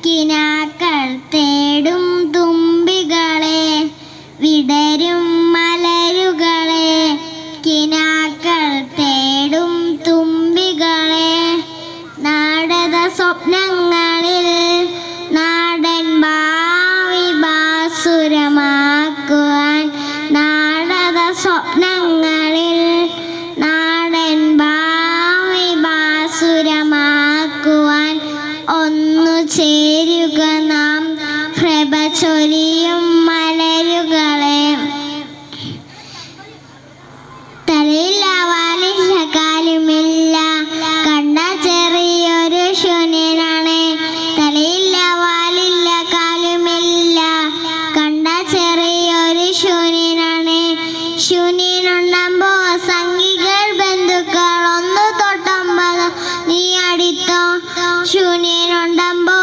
കിനാക്കൾ തേടും തുമ്പികളെ വിടരും മലരുകളെ കിനാക്കൾ തേടും തുമ്പികളെ നാടക സ്വപ്നങ്ങളിൽ നാടൻ ഭാവി ഭാസുരമാക്കുവാൻ നാടക സ്വപ്നങ്ങളിൽ നാടൻ ഭാവി ഭാസുരമാക്കുവാൻ ഒന്നു ചേരുക നാം പ്രഭ ചൊരിയും മലരുകളെ തലയില്ല വാലില്ല കാലുമില്ല കണ്ട ചെറിയൊരു ശൂന്യനാണ് തലയില്ല വാലില്ല കാലുമില്ല കണ്ട ചെറിയൊരു ശൂന്യനാണ് ശൂന്യനുണ്ടാകുമ്പോ സംഘികൾ ബന്ധുക്കൾ ഒന്ന് തൊട്ടമ്പത് നീ അടിത്തോ ശൂന്യനുണ്ടാകുമ്പോ